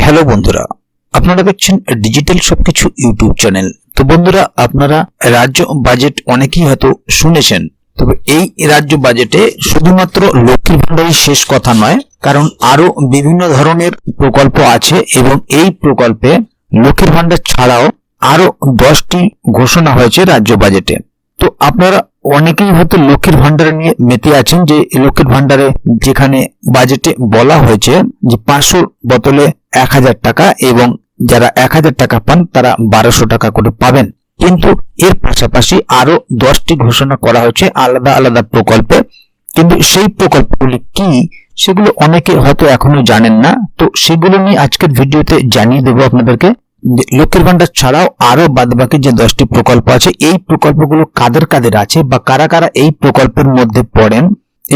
Hello বন্ধুরা, আপনারা দেখছেন ডিজিটাল সবকিছু ইউটিউব চ্যানেল। তো বন্ধুরা, আপনারা রাজ্য বাজেট অনেকেই হয়তো শুনেছেন, তবে এই রাজ্য বাজেটে শুধুমাত্র লক্ষ্মীর ভান্ডারের শেষ কথা নয়, কারণ আরো বিভিন্ন ধরনের প্রকল্প আছে এবং এই প্রকল্পে লক্ষ্মীর ভান্ডার ছাড়াও আরো 10টি ঘোষণা হয়েছে রাজ্য বাজেটে। তো আপনারা অনেকেই হয়তো লক্ষ্মীর ভান্ডার নিয়ে মেতে আছেন, যে লক্ষ্মীর ভান্ডারে যেখানে বাজেটে বলা হয়েছে যে 500 বোতলে 1000 টাকা এবং যারা 1000 টাকা পান তারা 1200 টাকা করে পাবেন। কিন্তু এর পাশাপাশি আরো 10টি ঘোষণা করা হয়েছে আলাদা আলাদা প্রকল্পে, কিন্তু সেই প্রকল্পগুলি কি সেগুলো অনেকে হয়তো এখনো জানেন না। তো সেগুলো নিয়ে আজকের ভিডিওতে জানিয়ে দেবো আপনাদেরকে। লক্ষ্মীর ভান্ডার ছাড়াও আরো বাদবাকি যে 10টি প্রকল্প আছে, এই প্রকল্পগুলো কাদের কাদের আছে বা কারা কারা এই প্রকল্পের মধ্যে পড়েন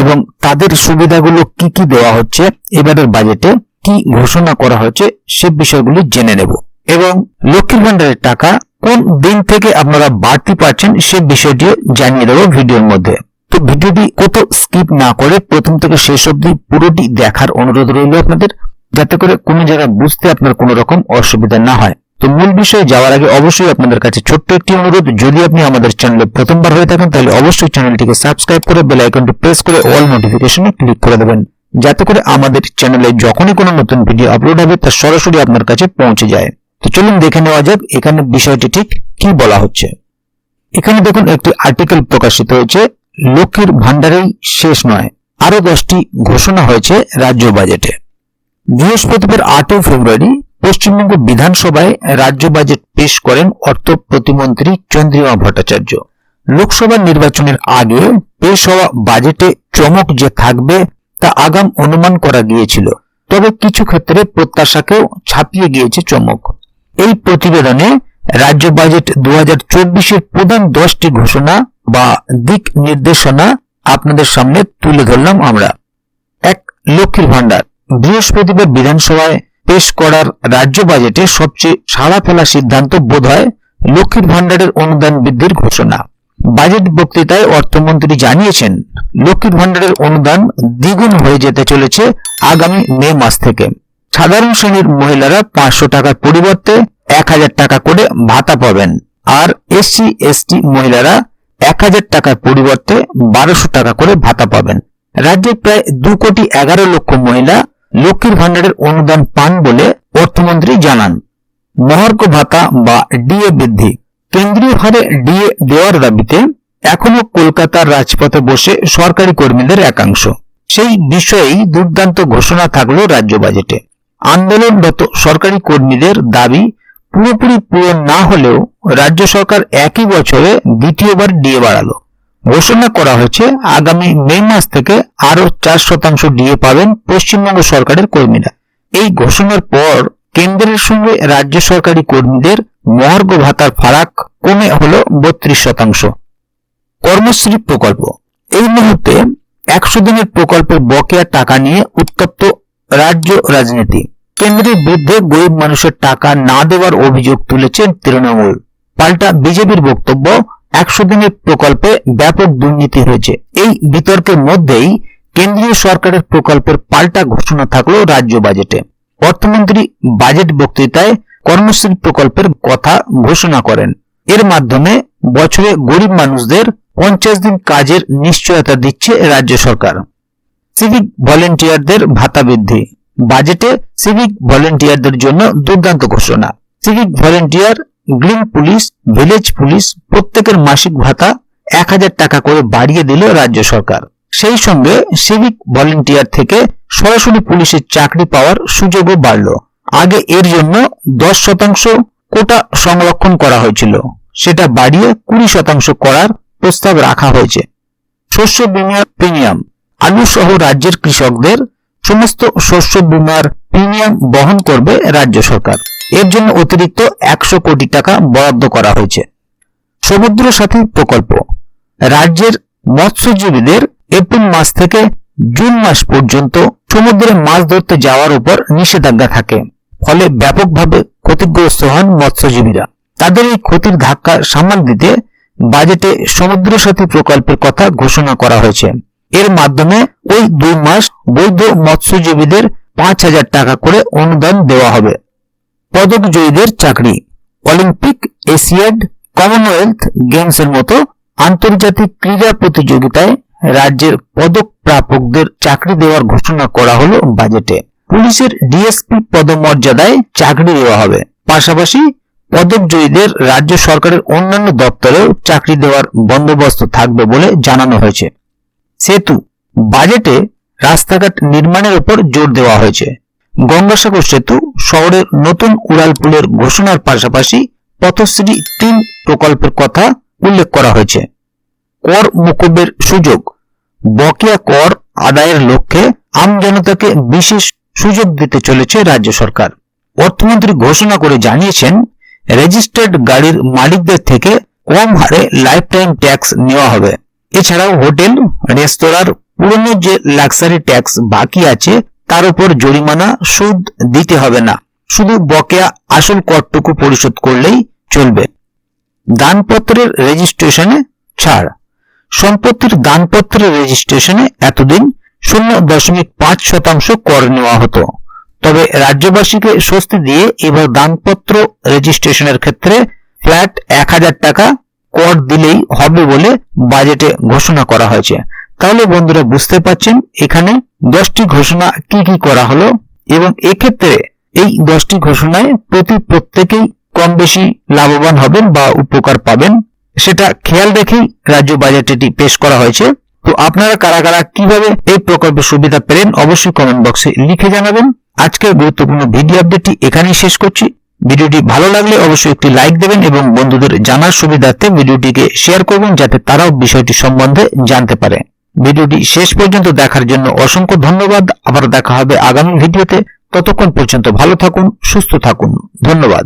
এবং তাদের সুবিধাগুলো কি কি দেওয়া হচ্ছে, এবারের বাজেটে কি ঘোষণা করা হচ্ছে সে বিষয়গুলি জেনে নেব। এবং লক্ষ্মীর ভান্ডারের টাকা কোন দিন থেকে আপনারা বাড়তি পাচ্ছেন সে বিষয়টি জানিয়ে দেবো ভিডিওর মধ্যে। তো ভিডিওটি কোথাও স্কিপ না করে প্রথম থেকে শেষ অবধি পুরোটি দেখার অনুরোধ রইল আপনাদের, যাতে করে কোনো জায়গায় বুঝতে আপনার কোনো রকম অসুবিধা না হয়। তো মূল বিষয়ে যাওয়ার আগে অবশ্যই আপনাদের কাছে ছোট্ট একটি অনুরোধ, যদি আপনি আমাদের চ্যানেলে প্রথমবার হয়ে থাকেন তাহলে অবশ্যই চ্যানেলটিকে সাবস্ক্রাইব করে বেল আইকনটি প্রেস করে অল নোটিফিকেশনে ক্লিক করে দেবেন, যাতে করে আমাদের চ্যানেলে যখনই কোনো নতুন ভিডিও আপলোড হবে তা সরাসরি আপনার কাছে পৌঁছে যায়। তো চলুন দেখে নেওয়া যাক এখানে বিষয়টি ঠিক কি বলা হচ্ছে। এখানে দেখুন একটি আর্টিকেল প্রকাশিত হয়েছে, লক্ষ্মীর ভান্ডারেই শেষ নয়, আরো 10টি ঘোষণা হয়েছে রাজ্য বাজেটে। বৃহস্পতিবার 8 ফেব্রুয়ারি পশ্চিমবঙ্গ বিধানসভায় রাজ্য বাজেট পেশ করেন অর্থ প্রতিমন্ত্রী চন্দ্রিমা ভট্টাচার্য। লোকসভা নির্বাচনের আগে পেশ হওয়া বাজেটে চমক যে থাকবে তা আগাম অনুমান করা গিয়েছিল, তবে কিছু ক্ষেত্রে প্রত্যাশাকেও ছাপিয়ে গিয়েছে চমক। এই প্রতিবেদনে রাজ্য বাজেট 2024-এর প্রধান 10টি ঘোষণা বা দিক নির্দেশনা আপনাদের সামনে তুলে ধরলাম আমরা। 1. লক্ষ্মীর ভান্ডার। বৃহস্পতিবার বিধানসভায় পেশ করার রাজ্য বাজেটে সবচেয়ে সাড়া ফেলা সিদ্ধান্ত বোধহয় লক্ষ্মীর ভান্ডারের অনুদান বৃদ্ধির ঘোষণা। বাজেট বক্তৃতায় অর্থমন্ত্রী জানিয়েছেন, লক্ষ্মীর ভান্ডারের অনুদান দ্বিগুণ হয়ে যেতে চলেছে আগামী মে মাস থেকে। সাধারণ শ্রেণীর মহিলারা 500 টাকার পরিবর্তে 1000 টাকা করে ভাতা পাবেন, আর এসসি এসটি মহিলারা 1000 টাকার পরিবর্তে 1200 টাকা করে ভাতা পাবেন। রাজ্যে প্রায় 2,11,00,000 মহিলা লক্ষ্মীর ভান্ডারের অনুদান পান বলে অর্থমন্ত্রী জানান। মহার্ঘ ভাতা বা ডিএ বৃদ্ধি। কেন্দ্রীয় হারে ডিএ দেওয়ার দাবিতে এখনো কলকাতার রাজপথে বসে সরকারি কর্মীদের একাংশ। সেই বিষয়েই দুর্দান্ত ঘোষণা থাকলো রাজ্য বাজেটে। আন্দোলনরত সরকারি কর্মীদের দাবি পুরোপুরি পূরণ না হলেও রাজ্য সরকার একই বছরে দ্বিতীয়বার ডিএ বাড়ালো। ঘোষণা করা হয়েছে আগামী মে মাস থেকে আরো 4% ডিএ পাবেন পশ্চিমবঙ্গ সরকারের কর্মীরা। এই ঘোষণার পর কেন্দ্রের সঙ্গে রাজ্য সরকারি কর্মীদের মহার্ঘ ভাতার ফারাক কমে হলো 32%। কর্মশ্রী প্রকল্প। এই মুহূর্তে 100 দিনের প্রকল্পের বকেয়া টাকা নিয়ে উত্তপ্ত রাজ্য রাজনীতি। কেন্দ্রের বিরুদ্ধে গরিব মানুষের টাকা না দেওয়ার অভিযোগ তুলেছেন তৃণমূল। পাল্টা বিজেপির বক্তব্য, 100 দিনের প্রকল্পে ব্যাপক দুর্নীতি হয়েছে। এই বিতর্কের মধ্যেই কেন্দ্রীয় সরকারের প্রকল্পের পাল্টা ঘোষণা থাকলো রাজ্য বাজেটে। অর্থমন্ত্রী বাজেট বক্তৃতায় কর্মশ্রী প্রকল্পের কথা ঘোষণা করেন। এর মাধ্যমে বছরে গরিব মানুষদের 50 দিন কাজের নিশ্চয়তা দিচ্ছে রাজ্য সরকার। সিভিক ভলেন্টিয়ারদের ভাতা বৃদ্ধি। বাজেটে সিভিক ভলেন্টিয়ারদের জন্য দুর্দান্ত ঘোষণা। Civic volunteer, green police, village police প্রত্যেকের মাসিক ভাতা 1000 টাকা করে বাড়িয়ে দিল রাজ্য সরকার। সেই সঙ্গে সিভিক ভলেন্টিয়ার থেকে সরাসরি পুলিশের চাকরি পাওয়ার সুযোগও বাড়ল। আগে এর জন্য 10% কোটা সংরক্ষণ করা হয়েছিল, সেটা বাড়িয়ে 20% করার প্রস্তাব রাখা হয়েছে। শস্য বীমার প্রিমিয়াম। আলু সহ রাজ্যের কৃষকদের সমস্ত শস্য বীমার প্রিমিয়াম বহন করবে রাজ্য সরকার। এর জন্য অতিরিক্ত 100 কোটি টাকা বরাদ্দ করা হয়েছে। সমুদ্র সাথী প্রকল্প। রাজ্যের মৎস্যজীবীদের এপ্রিল মাস থেকে জুন মাস পর্যন্ত সমুদ্রে মাছ ধরতে যাওয়ার উপর নিষেধাজ্ঞা থাকে, ফলে ব্যাপকভাবে ক্ষতিগ্রস্ত হন মৎস্যজীবীরা। তাদের এই ক্ষতির ধাক্কা সামাল দিতে বাজেটে সমুদ্র সাথী প্রকল্পের কথা ঘোষণা করা হয়েছে। এর মাধ্যমে ওই 2 মাস বৈধ মৎস্যজীবীদের 5,000 টাকা করে অনুদান দেওয়া হবে। পদক জয়ীদের চাকরি। অলিম্পিক, এশিয়াড, কমনওয়েলথ গেমসের মতো আন্তর্জাতিক ক্রীড়া প্রতিযোগিতায় রাজ্যের পদক প্রাপকদের চাকরি দেওয়ার ঘোষণা করা হলো বাজেটে। পুলিশের ডিএসপি পদমর্যাদায় চাকরি দেওয়া হবে। পাশাপাশি পদক জয়ীদের রাজ্য সরকারের অন্যান্য দপ্তরেও চাকরি দেওয়ার বন্দোবস্ত থাকবে বলে জানানো হয়েছে। সেতু। বাজেটে রাস্তাঘাট নির্মাণের উপর জোর দেওয়া হয়েছে। গঙ্গাসাগর সেতু, শহরের নতুন উড়ালপুলের ঘোষণার পাশাপাশি পথশ্রী 3 প্রকল্পের কথা উল্লেখ করা হয়েছে। কর মকুবের সুযোগ। বকেয়া কর আদায়ের লক্ষ্যে আমজনতাকে বিশেষ সুযোগ দিতে চলেছে রাজ্য সরকার। অর্থমন্ত্রী ঘোষণা করে জানিয়েছেন, রেজিস্টার্ড গাড়ির মালিকদের থেকে কম হারে লাইফ টাইম ট্যাক্স নেওয়া হবে। এছাড়াও হোটেল, রেস্তোরাঁর পুরনো যে লাক্সারি ট্যাক্স বাকি আছে তার উপর জরিমানা সুদ দিতে হবে না, শুধু বকেয়া আসল করটুকু পরিশোধ করলেই চলবে। দানপত্রের রেজিস্ট্রেশনে ছাড়। সম্পত্তির দানপত্রের রেজিস্ট্রেশনে এতদিন 0.5% কর নেওয়া হতো। তবে রাজ্যবাসীকে স্বস্তি দিয়ে এবার দানপত্র রেজিস্ট্রেশনের ক্ষেত্রে ফ্ল্যাট 1,000 টাকা কর দিলেই হবে বলে বাজেটে ঘোষণা করা হয়েছে। তাহলে বন্ধুরা বুঝতে পারছেন এখানে 10টি ঘোষণা কি কি করা হলো এবং এক্ষেত্রে এই 10টি ঘোষণায় প্রত্যেকেই কম বেশি লাভবান হবেন বা উপকার পাবেন, সেটা খেয়াল রেখেই রাজ্য বাজেটটি পেশ করা হয়েছে। তো আপনারা কারা কারা কিভাবে এই প্রকল্পের সুবিধা পেলেন অবশ্যই কমেন্ট বক্সে লিখে জানাবেন। আজকের গুরুত্বপূর্ণ ভিডিও আপডেটটি এখানেই শেষ করছি। ভিডিওটি ভালো লাগলে অবশ্যই একটি লাইক দেবেন এবং বন্ধুদের জানার সুবিধার্থে ভিডিওটিকে শেয়ার করবেন যাতে তারাও বিষয়টি সম্বন্ধে জানতে পারে। ভিডিওটি শেষ পর্যন্ত দেখার জন্য অসংখ্য ধন্যবাদ। আবার দেখা হবে আগামী ভিডিওতে। ততক্ষণ পর্যন্ত ভালো থাকুন, সুস্থ থাকুন। ধন্যবাদ।